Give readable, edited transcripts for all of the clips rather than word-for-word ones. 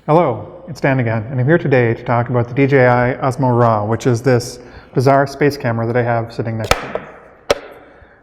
Hello, it's Dan again, and I'm here today to talk about the DJI Osmo Raw, which is this bizarre space camera that I have sitting next to me.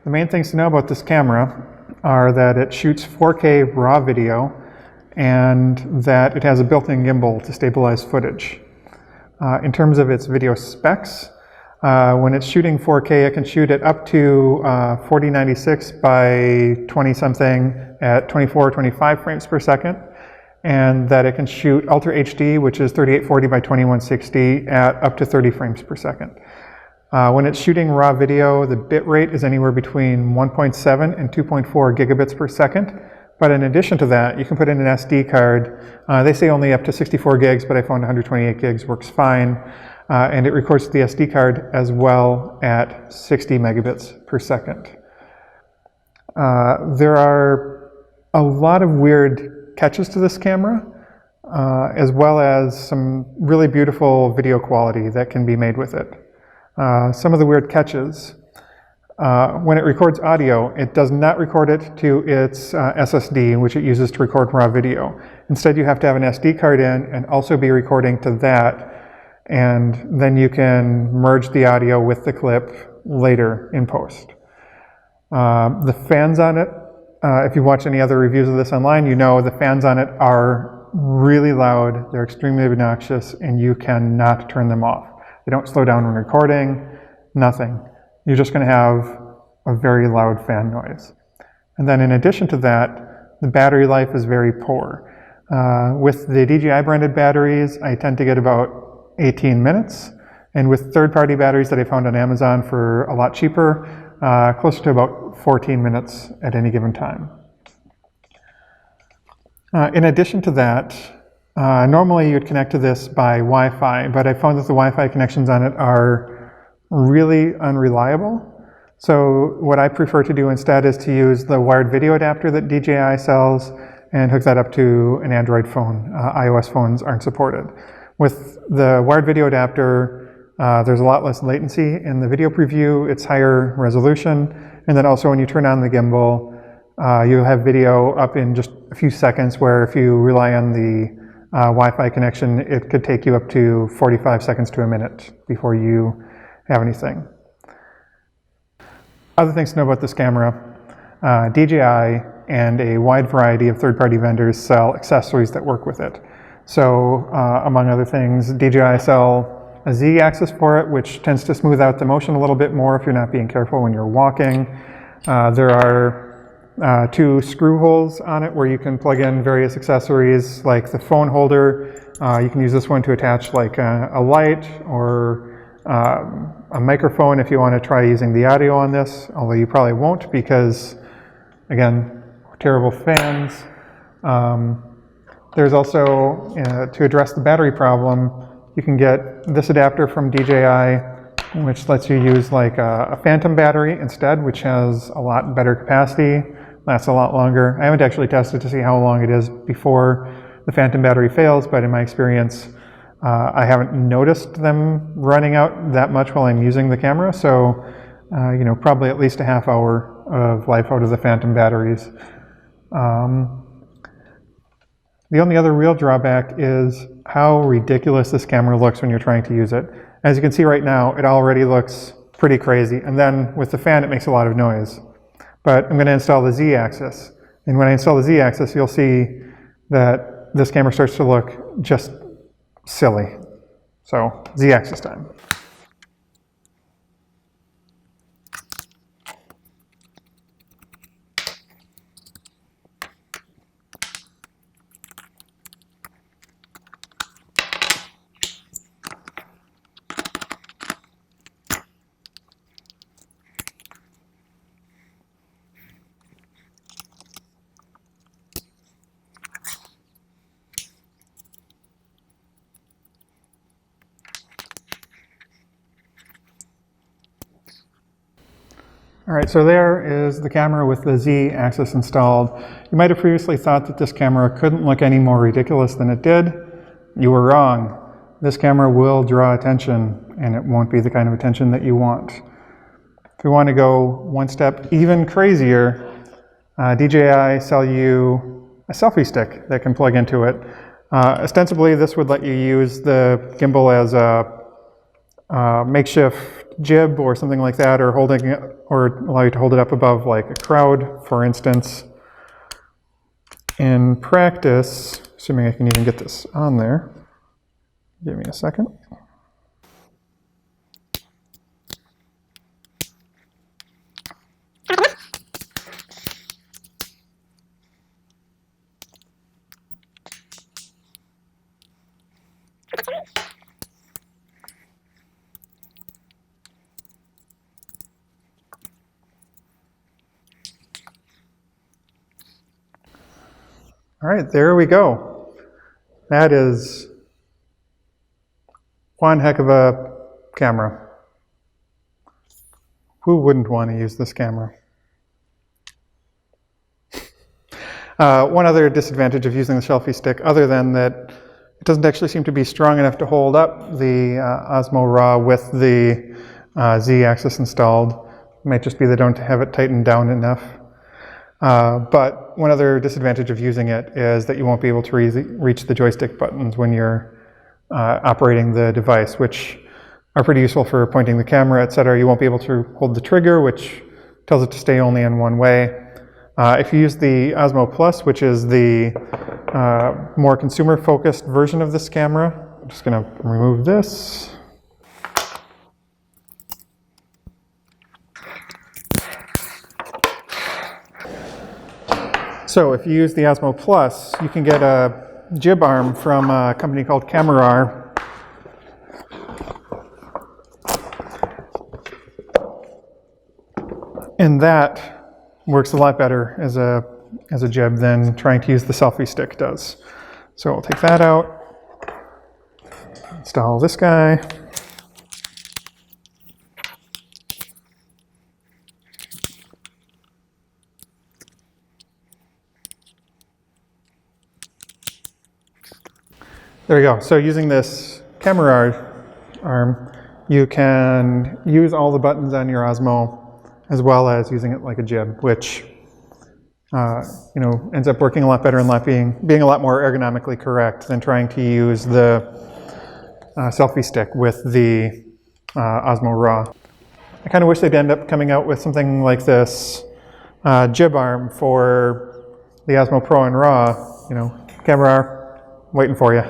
The main things to know about this camera are that it shoots 4K RAW video and that it has a built-in gimbal to stabilize footage. In terms of its video specs, when it's shooting 4K, it can shoot it up to 4096 by 20-something at 24 or 25 frames per second, and that it can shoot Ultra HD, which is 3840 by 2160 at up to 30 frames per second. When it's shooting raw video, the bit rate is anywhere between 1.7 and 2.4 gigabits per second. But in addition to that, you can put in an SD card. They say only up to 64 gigs, but I found 128 gigs works fine. And it records to the SD card as well at 60 megabits per second. There are a lot of weird catches to this camera, as well as some really beautiful video quality that can be made with it. Some of the weird catches: when it records audio, it does not record it to its SSD, which it uses to record raw video. Instead, you have to have an SD card in and also be recording to that, and then you can merge the audio with the clip later in post. The fans on it, if you watch any other reviews of this online, you know the fans on it are really loud, they're extremely obnoxious, and you cannot turn them off. They don't slow down when recording, nothing. You're just going to have a very loud fan noise. And then in addition to that, the battery life is very poor. With the DJI branded batteries, I tend to get about 18 minutes. And with third-party batteries that I found on Amazon for a lot cheaper, closer to about 14 minutes at any given time. In addition to that, normally you'd connect to this by Wi-Fi, but I found that the Wi-Fi connections on it are really unreliable. So what I prefer to do instead is to use the wired video adapter that DJI sells and hook that up to an Android phone. iOS phones aren't supported. With the wired video adapter, there's a lot less latency in the video preview, it's higher resolution, and then also when you turn on the gimbal, you'll have video up in just a few seconds, where if you rely on the Wi-Fi connection, it could take you up to 45 seconds to a minute before you have anything. Other things to know about this camera: DJI and a wide variety of third-party vendors sell accessories that work with it. So among other things, DJI sell a Z-axis for it, which tends to smooth out the motion a little bit more if you're not being careful when you're walking. There are 2 screw holes on it where you can plug in various accessories, like the phone holder. You can use this one to attach like a light or a microphone if you want to try using the audio on this, although you probably won't because, again, terrible fans. There's also, to address the battery problem, you can get this adapter from DJI, which lets you use like a phantom battery instead, which has a lot better capacity, lasts a lot longer. I haven't actually tested to see how long it is before the phantom battery fails, but in my experience, I haven't noticed them running out that much while I'm using the camera. So, probably at least a half hour of life out of the phantom batteries. The only other real drawback is how ridiculous this camera looks when you're trying to use it. As you can see right now, it already looks pretty crazy. And then with the fan, it makes a lot of noise. But I'm going to install the Z-axis. And when I install the Z-axis, you'll see that this camera starts to look just silly. So, Z-axis time. All right, so there is the camera with the Z-axis installed. You might have previously thought that this camera couldn't look any more ridiculous than it did. You were wrong. This camera will draw attention, and it won't be the kind of attention that you want. If you want to go one step even crazier, DJI sell you a selfie stick that can plug into it. Ostensibly, this would let you use the gimbal as a makeshift jib or something like that, or holding it, or allow you to hold it up above like a crowd, for instance. In practice, assuming I can even get this on there, give me a second. All right, there we go. That is one heck of a camera. Who wouldn't want to use this camera? One other disadvantage of using the selfie stick, other than that it doesn't actually seem to be strong enough to hold up the Osmo Raw with the Z-axis installed. It might just be they don't have it tightened down enough. But one other disadvantage of using it is that you won't be able to reach the joystick buttons when you're operating the device, which are pretty useful for pointing the camera, etc. You won't be able to hold the trigger, which tells it to stay only in one way. If you use the Osmo Plus, which is the more consumer-focused version of this camera, I'm just going to remove this. So if you use the Osmo Plus, you can get a jib arm from a company called Camera. And that works a lot better as a jib than trying to use the selfie stick does. So we'll take that out, install this guy. There we go. So using this camera arm, you can use all the buttons on your Osmo as well as using it like a jib, which ends up working a lot better and being a lot more ergonomically correct than trying to use the selfie stick with the Osmo Raw. I kind of wish they'd end up coming out with something like this jib arm for the Osmo Pro and Raw. Camera arm, waiting for you.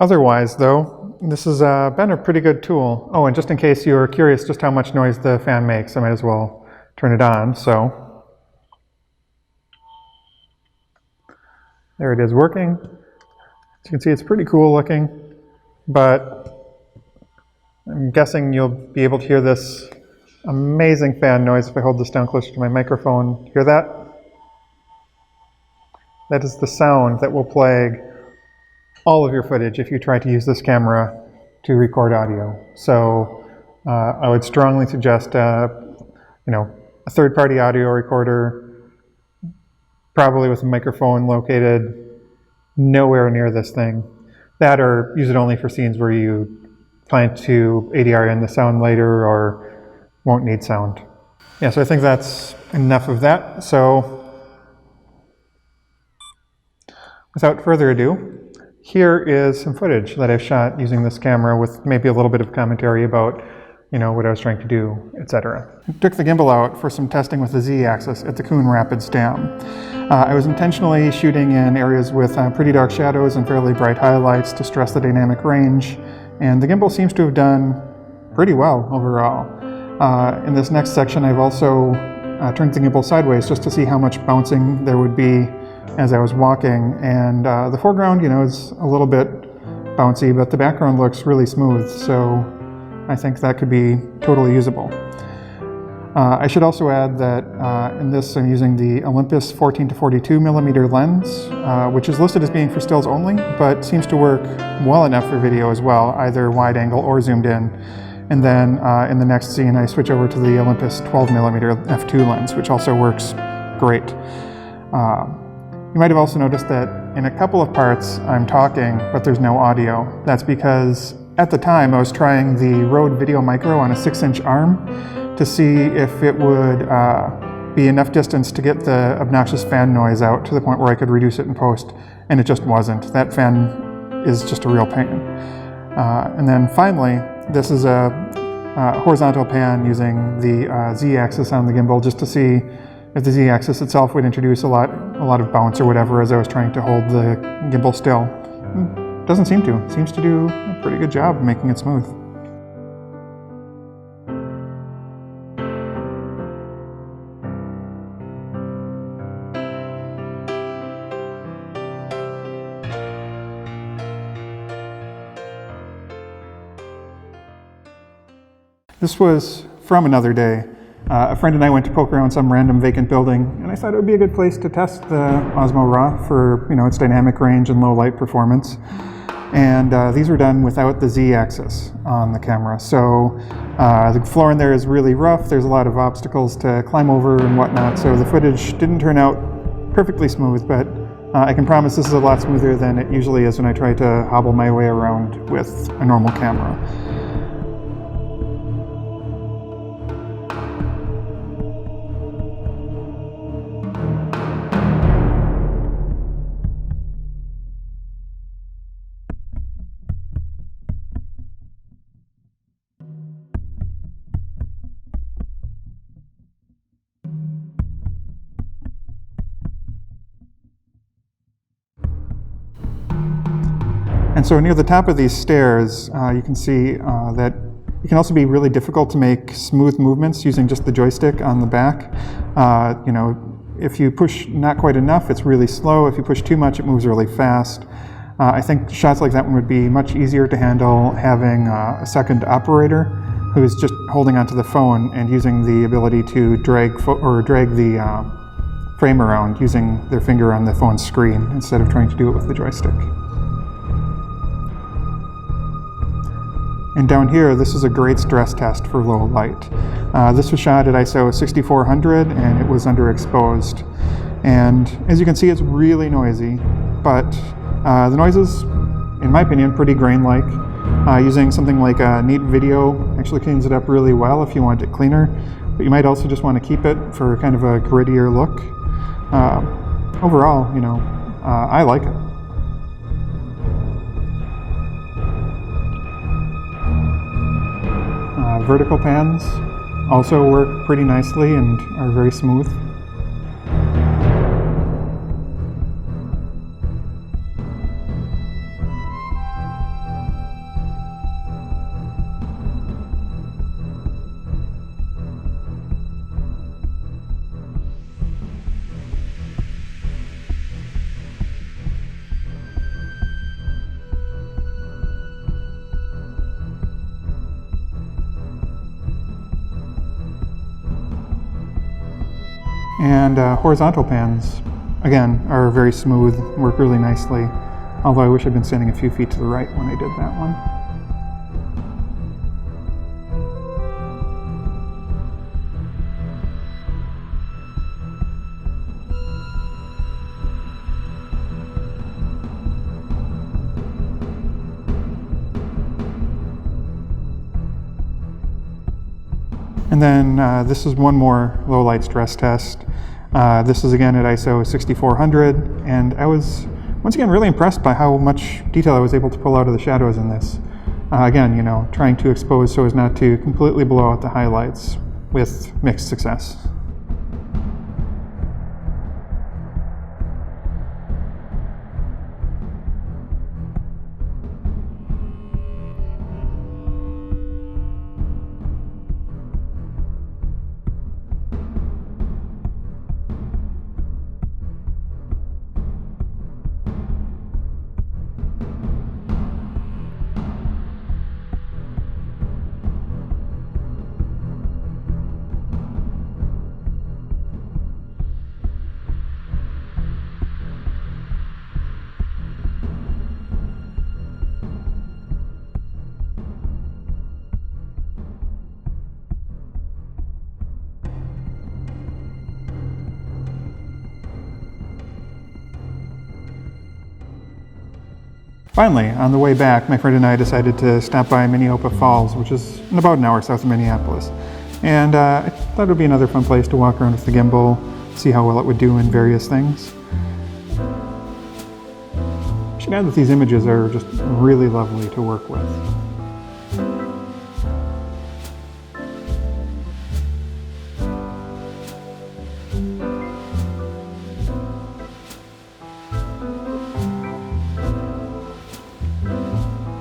Otherwise, though, this has been a pretty good tool. Oh, and just in case you're curious just how much noise the fan makes, I might as well turn it on. So there it is working. As you can see, it's pretty cool looking, but I'm guessing you'll be able to hear this amazing fan noise if I hold this down closer to my microphone. Hear that? That is the sound that will plague all of your footage if you try to use this camera to record audio. So I would strongly suggest a third-party audio recorder, probably with a microphone located nowhere near this thing. That, or use it only for scenes where you plan to ADR in the sound later or won't need sound. Yeah, so I think that's enough of that. So without further ado, here is some footage that I've shot using this camera with maybe a little bit of commentary about, what I was trying to do, etc. I took the gimbal out for some testing with the Z-axis at the Coon Rapids Dam. I was intentionally shooting in areas with pretty dark shadows and fairly bright highlights to stress the dynamic range, and the gimbal seems to have done pretty well overall. In this next section, I've also turned the gimbal sideways just to see how much bouncing there would be as I was walking, and the foreground, is a little bit bouncy, but the background looks really smooth, so I think that could be totally usable. I should also add that in this I'm using the Olympus 14 to 42 millimeter lens, which is listed as being for stills only, but seems to work well enough for video as well, either wide angle or zoomed in. And then in the next scene I switch over to the Olympus 12 millimeter f2 lens, which also works great. You might have also noticed that in a couple of parts I'm talking, but there's no audio. That's because at the time I was trying the Rode Video Micro on a 6-inch arm to see if it would be enough distance to get the obnoxious fan noise out to the point where I could reduce it in post, and it just wasn't. That fan is just a real pain. And then finally, this is a horizontal pan using the Z-axis on the gimbal, just to see if the Z-axis itself would introduce a lot of bounce or whatever as I was trying to hold the gimbal still. Doesn't seem to. It seems to do a pretty good job making it smooth. This was from another day. A friend and I went to poke around some random vacant building, and I thought it would be a good place to test the Osmo Raw for, its dynamic range and low light performance. And these were done without the Z-axis on the camera. So the floor in there is really rough. There's a lot of obstacles to climb over and whatnot. So the footage didn't turn out perfectly smooth, but I can promise this is a lot smoother than it usually is when I try to hobble my way around with a normal camera. And so near the top of these stairs, you can see that it can also be really difficult to make smooth movements using just the joystick on the back. If you push not quite enough, it's really slow. If you push too much, it moves really fast. I think shots like that one would be much easier to handle having a second operator who is just holding onto the phone and using the ability to drag the frame around using their finger on the phone's screen instead of trying to do it with the joystick. And down here, this is a great stress test for low light. This was shot at ISO 6400 and it was underexposed. And as you can see, it's really noisy, but the noise is, in my opinion, pretty grain-like. Using something like a neat video actually cleans it up really well if you want it cleaner, but you might also just want to keep it for kind of a grittier look. Overall, I like it. Vertical pans also work pretty nicely and are very smooth. And horizontal pans, again, are very smooth, work really nicely, although I wish I'd been standing a few feet to the right when I did that one. And then this is one more low light stress test. This is again at ISO 6400, and I was once again really impressed by how much detail I was able to pull out of the shadows in this. Again, trying to expose so as not to completely blow out the highlights with mixed success. Finally, on the way back, my friend and I decided to stop by Minneopa Falls, which is about an hour south of Minneapolis. And I thought it would be another fun place to walk around with the gimbal, see how well it would do in various things. I should add that these images are just really lovely to work with.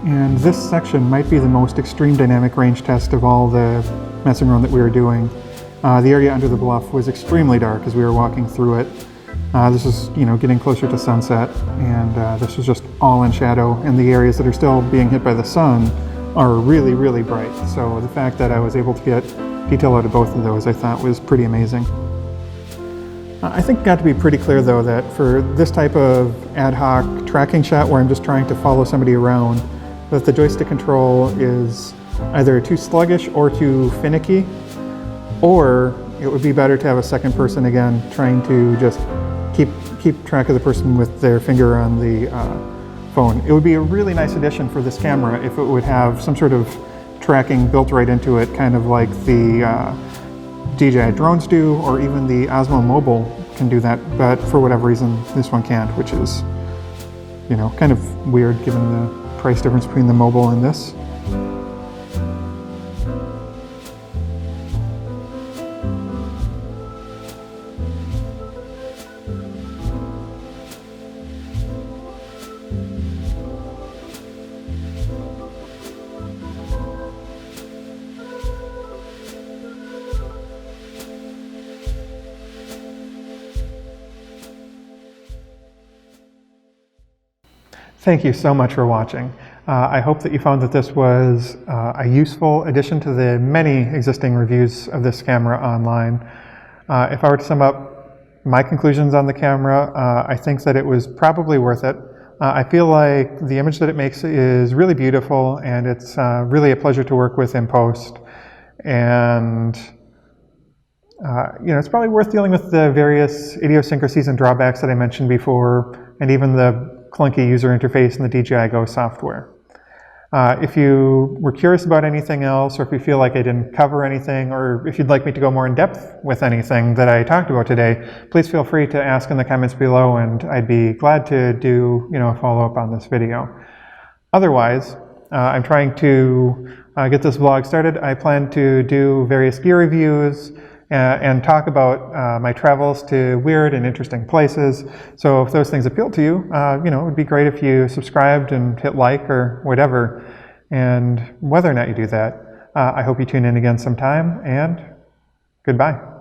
And this section might be the most extreme dynamic range test of all the messing around that we were doing. The area under the bluff was extremely dark as we were walking through it. This is, getting closer to sunset, and this was just all in shadow, and the areas that are still being hit by the sun are really, really bright. So the fact that I was able to get detail out of both of those I thought was pretty amazing. I think it got to be pretty clear though that for this type of ad hoc tracking shot where I'm just trying to follow somebody around, that the joystick control is either too sluggish or too finicky, or it would be better to have a second person again trying to just keep track of the person with their finger on the phone. It would be a really nice addition for this camera if it would have some sort of tracking built right into it, kind of like the DJI drones do, or even the Osmo Mobile can do that, but for whatever reason this one can't, which is, kind of weird given the price difference between the mobile and this. Thank you so much for watching. I hope that you found that this was a useful addition to the many existing reviews of this camera online. If I were to sum up my conclusions on the camera, I think that it was probably worth it. I feel like the image that it makes is really beautiful, and it's really a pleasure to work with in post. And it's probably worth dealing with the various idiosyncrasies and drawbacks that I mentioned before, and even the clunky user interface in the DJI Go software. If you were curious about anything else, or if you feel like I didn't cover anything, or if you'd like me to go more in depth with anything that I talked about today, please feel free to ask in the comments below, and I'd be glad to do a follow-up on this video. Otherwise, I'm trying to get this vlog started. I plan to do various gear reviews and talk about my travels to weird and interesting places. So if those things appeal to you, it would be great if you subscribed and hit like or whatever. And whether or not you do that, I hope you tune in again sometime, and goodbye.